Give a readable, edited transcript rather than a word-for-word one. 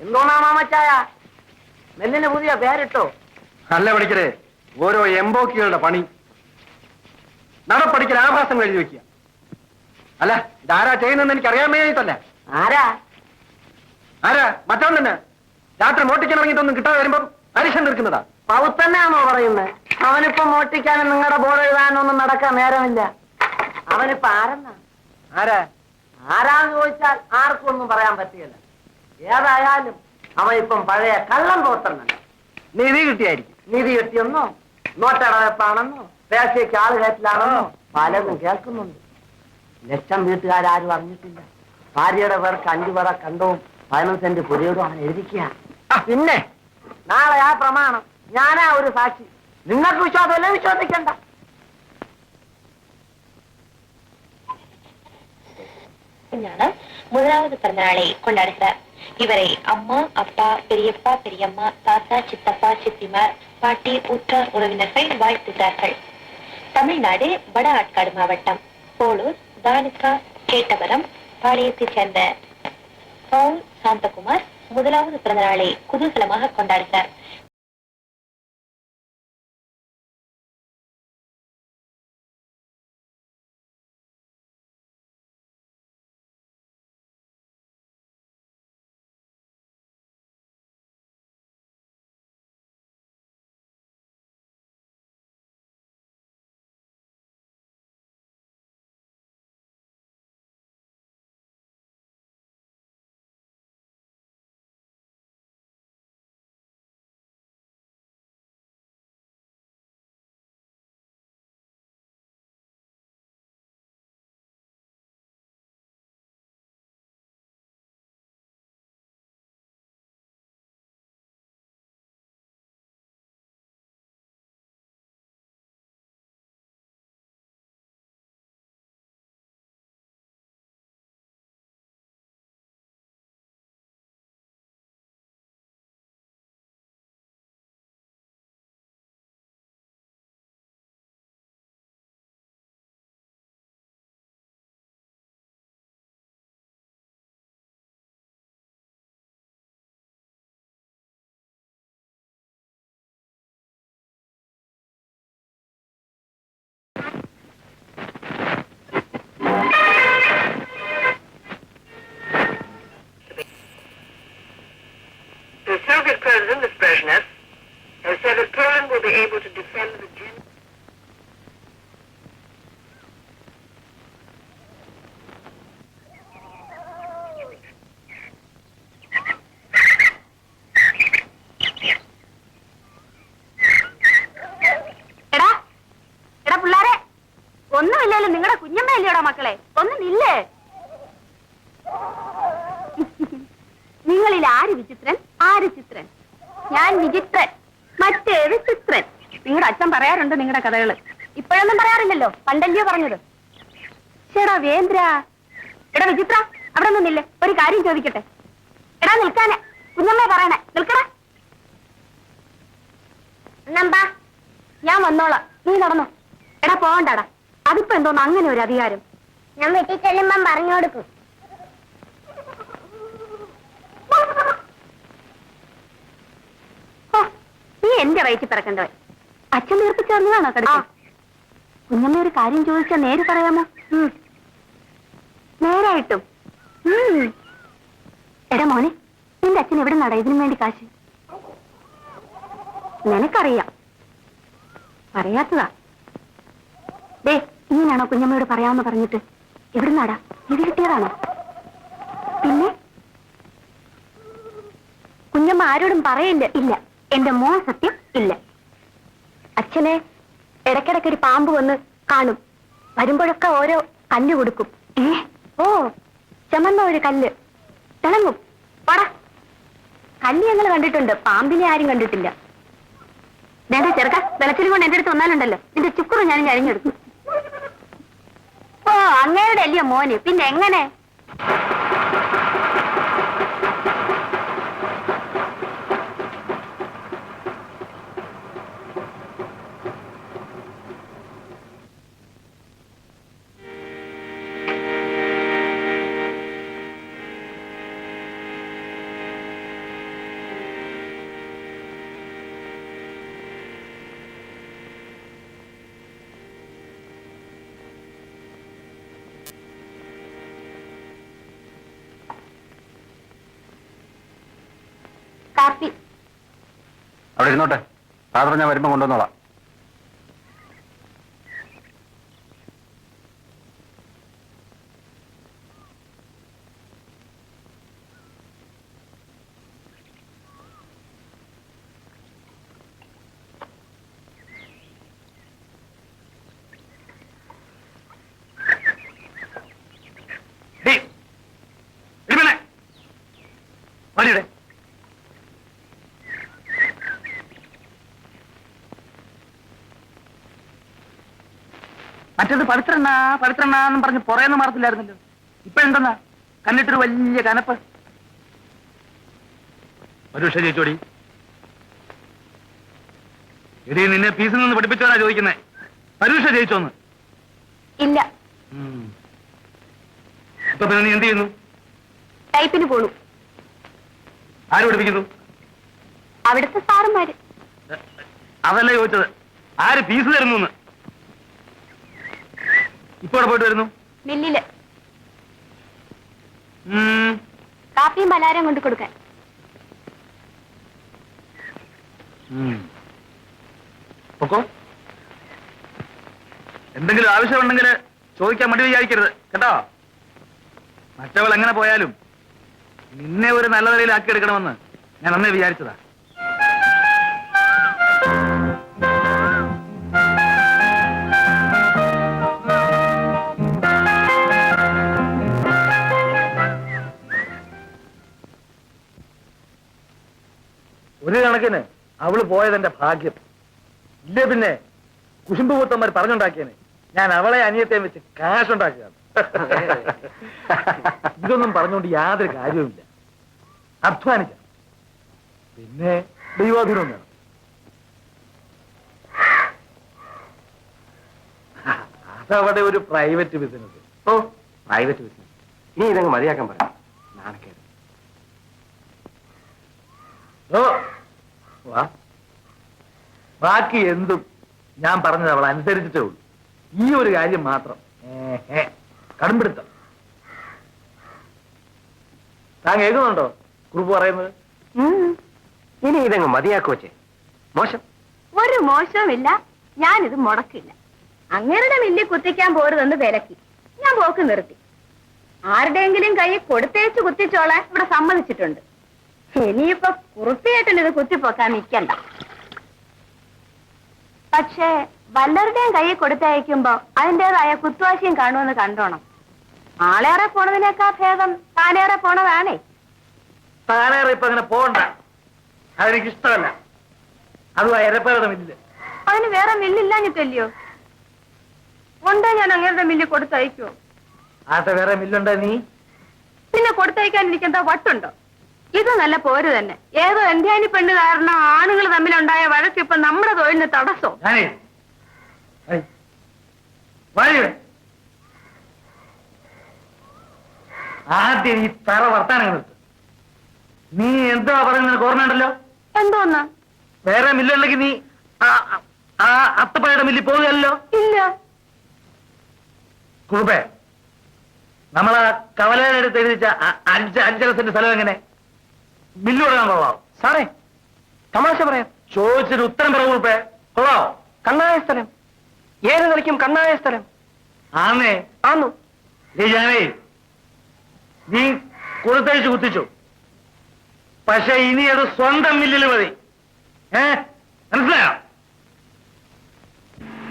എന്തോന്നാ മാമച്ചായ നെല്ലിന് പുതിയ പേരിട്ടോ? അല്ല പഠിക്കരെ, ഓരോ എംബോക്കികളുടെ പണി. നടപ്പടിക്കൽ ആഭാസം എഴുതി വെക്കുക. അല്ല, ഇതാരാ ചെയ്യുന്നതെന്ന് എനിക്ക് അറിയാൻ വേണ്ടിയിട്ടല്ല. ആരാ ആരാ? മറ്റവൻ തന്നെ. രാത്രി മോട്ടിക്കാൻ ഇറങ്ങിയിട്ടൊന്നും കിട്ടാതെ വരുമ്പം അരിശം നിൽക്കുന്നതാ. പൗത്തന്നെയാണോ പറയുന്നത്? അവനിപ്പോ മോട്ടിക്കാനും നിങ്ങളുടെ ബോർഡ് എഴുതാനൊന്നും നടക്കാൻ നേരമില്ല. അവനിപ്പോ ആരെന്നാ? ആരാ? ആരാന്ന് ചോദിച്ചാൽ ആർക്കും ഒന്നും പറയാൻ പറ്റില്ല. ഏതായാലും അവൻ ഇപ്പം പഴയ കള്ളം പോത്തന്നല്ല. നിധി കിട്ടിയായിരിക്കും. നിധി കിട്ടിയെന്നോ, നോട്ടടവെപ്പാണെന്നോ, പേശയ്ക്ക് ആള് കയറ്റിലാണെന്നോ പലതും കേൾക്കുന്നുണ്ട്. ലക്ഷം വീട്ടുകാരും അറിഞ്ഞിട്ടില്ല. ഭാര്യയുടെ പേർക്ക് 5 വട കണ്ടവും 15 സെന്റ് പുരയോടും അവൻ എഴുതിക്കുക. പിന്നെ നാളെ ആ പ്രമാണം ഞാനാ ഒരു സാക്ഷി. നിങ്ങൾക്ക് വിശ്വാസമല്ലേ? വിശ്വസിക്കണ്ട. முதலாவது பிறந்த நாளை கொண்டாடுகிறார். இவரை அம்மா, அப்பா, பெரியப்பா, பெரியம்மா, தாத்தா, சித்தப்பா, சித்திமார், பாட்டி, உற்றார் உறவினர்கள் வாழ்த்துகிறார்கள். தமிழ்நாடு வட ஆற்காடு மாவட்டம் போலூர் தாலுகா கேட்டவரம் பாளையத்தைச் சேர்ந்த பவுல் சாந்தகுமார் முதலாவது பிறந்த நாளை குதூகலமாக கொண்டாடுகிறார். The Soviet president of Brezhnev has said that Poland will be able to defend the German. എടാ പിള്ളാരെ, ഒന്നുമില്ലല്ലോ. നിങ്ങളുടെ കുഞ്ഞമ്മയല്ലോടാ മക്കളെ, ഒന്നും ഇല്ലേ? നിങ്ങളിൽ ആര് വിചിത്രൻ, ആര് ചിത്രൻ? ഞാൻ വിചിത്രൻ, മറ്റേത് ചിത്രൻ. നിങ്ങളുടെ അച്ഛൻ പറയാറുണ്ട് നിങ്ങളുടെ കഥകള്. ഇപ്പോഴൊന്നും പറയാറില്ലല്ലോ, പണ്ടല്ലയോ പറഞ്ഞത്. ചേടാ വേന്ദ്ര, എടാ വിചിത്ര, അവിടെ നിന്നില്ലേ? ഒരു കാര്യം ചോദിക്കട്ടെ. എടാ നിൽക്കാനെ, കുഞ്ഞമ്മ പറയണേ, നിൽക്കടാ. എന്നാ ഞാൻ വന്നോളാം, നീ നടന്നോ. എടാ പോകണ്ടാടാ, അതിപ്പോ എന്തോന്ന് അങ്ങനെ ഒരു അധികാരം? ഞാൻ വീട്ടിൽ ചെല്ലുമ്പം പറഞ്ഞു കൊടുക്കും. നീ എന്റെ വയറ്റിൽ പിറക്കണ്ടവൻ. അച്ഛൻ തീർപ്പിച്ചേർന്നതാണോ കിടക്കുക? കുഞ്ഞമ്മ ഒരു കാര്യം ചോദിച്ചാൽ നേര് പറയാമോ? നേരായിട്ടും. എടാ മോനെ, നിന്റെ അച്ഛൻ എവിടെ നടാ ഇതിനു വേണ്ടി കാശ്? നിനക്കറിയാം, പറയാത്തതാ. ദേ, ഇങ്ങനെയാണോ കുഞ്ഞമ്മയോട് പറയാമെന്ന് പറഞ്ഞിട്ട്? എവിടെ നടാ? ഇത് കിട്ടിയതാണോ? പിന്നെ കുഞ്ഞമ്മ ആരോടും പറയില്ല. ഇല്ല, എന്റെ മോൻ സത്യം ഇല്ല. അച്ഛനെ ഇടയ്ക്കിടയ്ക്കൊരു പാമ്പ് വന്ന് കാണും. വരുമ്പോഴൊക്കെ ഓരോ കല്ല് കൊടുക്കും. ഓ, ചമന്ന ഒരു കല്ല് തിളങ്ങും. പട കല്ല് ഞങ്ങൾ കണ്ടിട്ടുണ്ട്, പാമ്പിനെ ആരും കണ്ടിട്ടില്ല. നേരെ ചെറുക്ക വെളച്ചിലും കൊണ്ട് എന്റെ അടുത്ത് വന്നാലുണ്ടല്ലോ, നിന്റെ ചുക്കുറു ഞാൻ അരിഞ്ഞെടുക്കും. ഓ, അങ്ങയുടെ അല്ലയോ മോന്, പിന്നെ എങ്ങനെ? കാപ്പി. അവിടെ ഇരുന്നോട്ടെ, പാത്രം ഞാൻ വരുമ്പോ കൊണ്ടുവന്നോളാം. മതിയുടെ മറ്റേത് പവിത്രണ്ണാന്നും പറഞ്ഞ് പുറയെന്ന് മാറത്തില്ലായിരുന്നല്ലോ. ഇപ്പഴെന്തെന്നാ കണ്ടിട്ടൊരു വലിയ കനപ്പ്. പരുഷ ചേച്ചോടി, എടീ നിന്നെ പീസിൽ നിന്ന് പഠിപ്പിച്ചോനാ ചോദിക്കുന്നേ. പരുഷ ജയിച്ചോന്ന്? ഇല്ല. ഇപ്പൊ പിന്നെ നീ എന്ത് ചെയ്യുന്നു? ടൈപ്പിന് പോണു. ആര് പഠിപ്പിക്കുന്നു? അവിടുത്തെ സാറുമാര്. അതല്ല ചോദിച്ചത്, ആര് ഫീസ് തരുന്നു? ഇപ്പൊ അവിടെ പോയിട്ട് വരുന്നു? മില്ലില് കാപ്പിയും പലഹാരം കൊണ്ട് കൊടുക്കാൻ. പൊക്കോ. എന്തെങ്കിലും ആവശ്യമുണ്ടെങ്കിൽ ചോദിക്കാൻ മടി വിചാരിക്കരുത് കേട്ടോ. മറ്റവൾ എങ്ങനെ പോയാലും നിന്നെ ഒരു നല്ല നിലയിലാക്കി എടുക്കണമെന്ന് ഞാൻ അന്നേ വിചാരിച്ചതാ. ഒരു കണക്കിന് അവള് പോയതെന്റെ ഭാഗ്യം. ഇല്ലേ പിന്നെ കുശുമ്പ് പൂത്തന്മാർ പറഞ്ഞുണ്ടാക്കിയനെ ഞാൻ അവളെ അനിയത്തെ വെച്ച് കാശുണ്ടാക്കുകയാണ്. ഇതൊന്നും പറഞ്ഞുകൊണ്ട് യാതൊരു കാര്യവുമില്ല. അധ്വാനിക്കാം, പിന്നെ ദൈവാധീനം വേണം. അതവിടെ ഒരു പ്രൈവറ്റ് ബിസിനസ്. ഓ, പ്രൈവറ്റ് ബിസിനസ് നീ ഇതങ്ങ് മതിയാക്കാൻ പറയാം. നാണക്കേട്. ഓ വാ, ബാക്കി എന്തും ഞാൻ പറഞ്ഞത് അവൾ അനുസരിച്ചിട്ടേ ഉള്ളൂ. ഈ ഒരു കാര്യം മാത്രം കടുംപിടുത്തം. താൻ കേൾക്കുന്നുണ്ടോ കുറിപ്പ് പറയുന്നത്? ഇനി ഇതങ്ങ് മതിയാക്കു വെച്ചേ. മോശം ഒരു മോശവുമില്ല. ഞാനിത് മുടക്കില്ല. അങ്ങേരുടെ മില്ലി കുത്തിക്കാൻ പോരുതെന്ന് വിലക്കി. ഞാൻ പോക്ക് നിർത്തി. ആരുടെയെങ്കിലും കൈ കൊടുത്തേച്ച് കുത്തിച്ചോളാൻ ഇവിടെ സമ്മതിച്ചിട്ടുണ്ട്. ഇനിയിപ്പോ കുറുപ്പിയേട്ടൻ ഇത് കുത്തിപ്പോക്കാൻ നിൽക്കണ്ട. പക്ഷേ വല്ലവരുടെയും കൈ കൊടുത്തയക്കുമ്പോ അതിൻ്റെതായ കുത്തുവാശിയും കാണുമെന്ന് കണ്ടോണം. ആളേറെ പോണതിനേക്കാൾ ഭേദം താനേറെ പോണതാണേ. താനേറെ ഇപ്പൊ അങ്ങനെ പോകണ്ട, അതെനിക്ക് ഇഷ്ടമല്ല. അതും എരപ്പയുടെ മില്ല്. അതിന് വേറെ മില്ലില്ലാഞ്ഞിട്ടല്ലയോ? ഉണ്ടോ ഞാൻ അങ്ങേരുടെ മില്ല് കൊടുത്തയക്കുവോ? ആട്ടെ, വേറെ മില്ലുണ്ടോ നീ? പിന്നെ കൊടുത്തയക്കാൻ എനിക്കെന്താ വട്ടുണ്ടോ? ഇത് നല്ല പോര് തന്നെ. ഏതോ എന്ത്യാനി പെണ്ണ് കാരണം ആണുങ്ങൾ തമ്മിലുണ്ടായ വഴക്ക് ഇപ്പൊ നമ്മുടെ തൊഴിലിന് തടസ്സോ? ആദ്യം ഈ തറ വർത്താനങ്ങൾ നിർത്ത്. നീ എന്താ പറയുന്നത് ഓർമ്മയുണ്ടല്ലോ? എന്തോന്നാ? വേറെ മില്ലുണ്ടെങ്കിൽ നീ ആ അത്തപ്പഴയുടെ മില്ലിൽ പോകുകയല്ലോ? ഇല്ല. കുറുപ്പേ, നമ്മളാ കവലയിലെടുത്ത് എഴുതിച്ച 5 സെന്റ് സ്ഥലം എങ്ങനെ മില്ല് കൊടുക്കാൻ കൊള്ളാം? സാറേ, തമാശ പറയാം. ചോദിച്ചൊരു ഉത്തരം പറ കുറുപ്പേ. കൊള്ളാവോ? കണ്ണായ സ്ഥലം. ഏത് നിലയ്ക്കും കണ്ണായ സ്ഥലം ആന്നേ ആന്നു. ജാനേ, നീ കൊടുത്തയച്ച് കുത്തിച്ചു. പക്ഷെ ഇനി അത് സ്വന്തം മില്ലിൽ മതി. മനസ്സിലായോ?